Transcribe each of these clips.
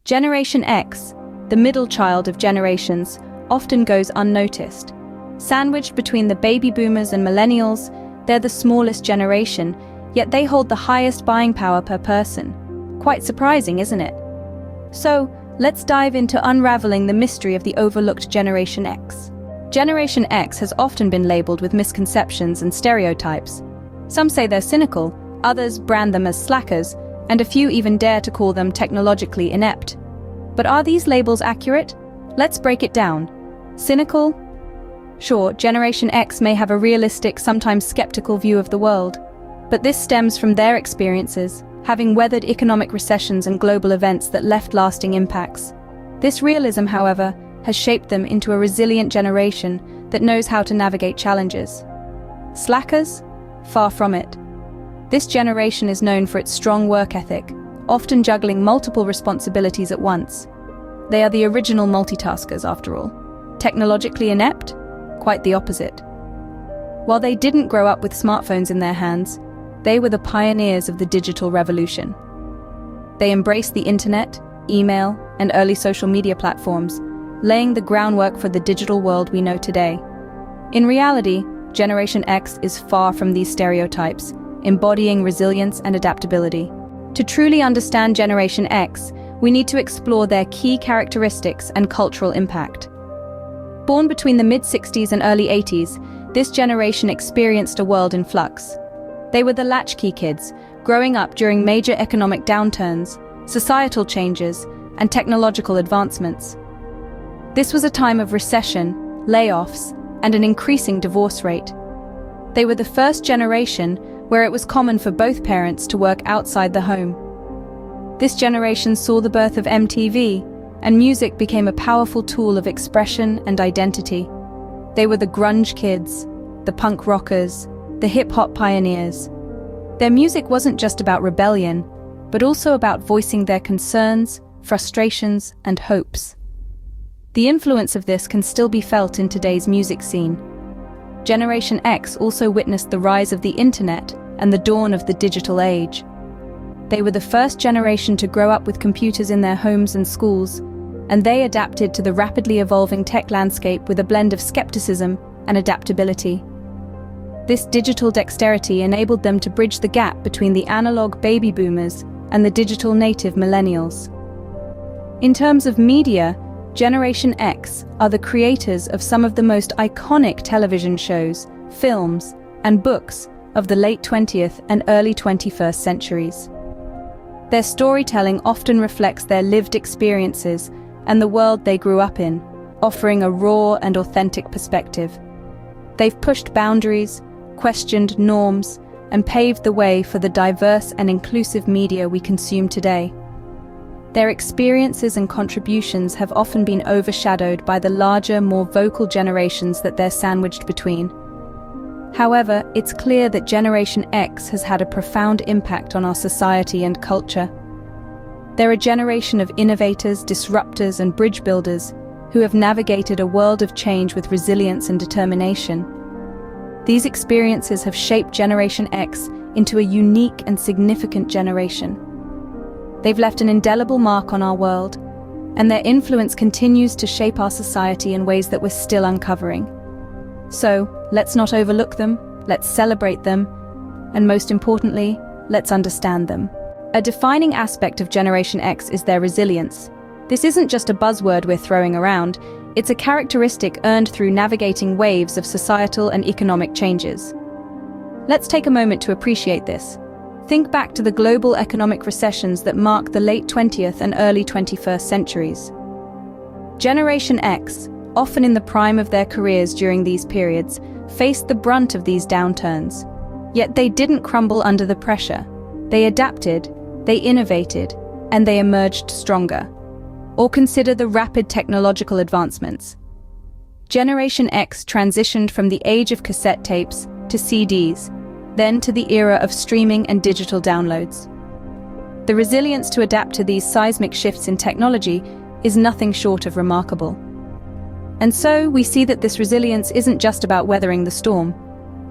Generation X, the middle child of generations, often goes unnoticed. Sandwiched between the baby boomers and millennials, they're the smallest generation, yet they hold the highest buying power per person. Quite surprising, isn't it? So, let's dive into unraveling the mystery of the overlooked Generation X. Generation X has often been labeled with misconceptions and stereotypes. Some say they're cynical, others brand them as slackers, and a few even dare to call them technologically inept. But are these labels accurate? Let's break it down. Cynical? Sure, Generation X may have a realistic, sometimes skeptical view of the world, but this stems from their experiences, having weathered economic recessions and global events that left lasting impacts. This realism, however, has shaped them into a resilient generation that knows how to navigate challenges. Slackers? Far from it. This generation is known for its strong work ethic, often juggling multiple responsibilities at once. They are the original multitaskers, after all. Technologically inept? Quite the opposite. While they didn't grow up with smartphones in their hands, they were the pioneers of the digital revolution. They embraced the internet, email, and early social media platforms, laying the groundwork for the digital world we know today. In reality, Generation X is far from these stereotypes, embodying resilience and adaptability. To truly understand Generation X, we need to explore their key characteristics and cultural impact. Born between the mid-60s and early 80s, this generation experienced a world in flux. They were the latchkey kids, growing up during major economic downturns, societal changes, and technological advancements. This was a time of recession, layoffs, and an increasing divorce rate. They were the first generation where it was common for both parents to work outside the home. This generation saw the birth of MTV, and music became a powerful tool of expression and identity. They were the grunge kids, the punk rockers, the hip-hop pioneers. Their music wasn't just about rebellion, but also about voicing their concerns, frustrations, and hopes. The influence of this can still be felt in today's music scene. Generation X also witnessed the rise of the internet and the dawn of the digital age. They were the first generation to grow up with computers in their homes and schools, and they adapted to the rapidly evolving tech landscape with a blend of skepticism and adaptability. This digital dexterity enabled them to bridge the gap between the analog baby boomers and the digital native millennials. In terms of media, Generation X are the creators of some of the most iconic television shows, films, and books of the late 20th and early 21st centuries. Their storytelling often reflects their lived experiences and the world they grew up in, offering a raw and authentic perspective. They've pushed boundaries, questioned norms, and paved the way for the diverse and inclusive media we consume today. Their experiences and contributions have often been overshadowed by the larger, more vocal generations that they're sandwiched between. However, it's clear that Generation X has had a profound impact on our society and culture. They're a generation of innovators, disruptors, and bridge builders who have navigated a world of change with resilience and determination. These experiences have shaped Generation X into a unique and significant generation. They've left an indelible mark on our world, and their influence continues to shape our society in ways that we're still uncovering. So, let's not overlook them, let's celebrate them, and most importantly, let's understand them. A defining aspect of Generation X is their resilience. This isn't just a buzzword we're throwing around, it's a characteristic earned through navigating waves of societal and economic changes. Let's take a moment to appreciate this. Think back to the global economic recessions that marked the late 20th and early 21st centuries. Generation X, often in the prime of their careers during these periods, faced the brunt of these downturns. Yet they didn't crumble under the pressure. They adapted, they innovated, and they emerged stronger. Or consider the rapid technological advancements. Generation X transitioned from the age of cassette tapes to CDs, then to the era of streaming and digital downloads. The resilience to adapt to these seismic shifts in technology is nothing short of remarkable. And so we see that this resilience isn't just about weathering the storm.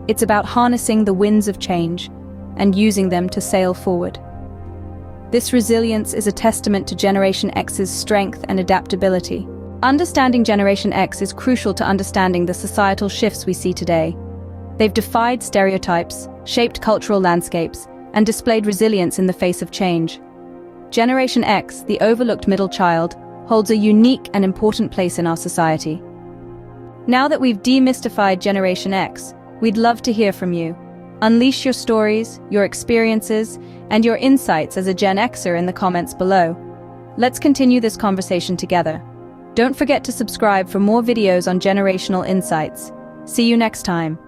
It's about harnessing the winds of change and using them to sail forward. This resilience is a testament to Generation X's strength and adaptability. Understanding Generation X is crucial to understanding the societal shifts we see today. They've defied stereotypes, shaped cultural landscapes, and displayed resilience in the face of change. Generation X, the overlooked middle child, holds a unique and important place in our society. Now that we've demystified Generation X, we'd love to hear from you. Unleash your stories, your experiences, and your insights as a Gen Xer in the comments below. Let's continue this conversation together. Don't forget to subscribe for more videos on generational insights. See you next time.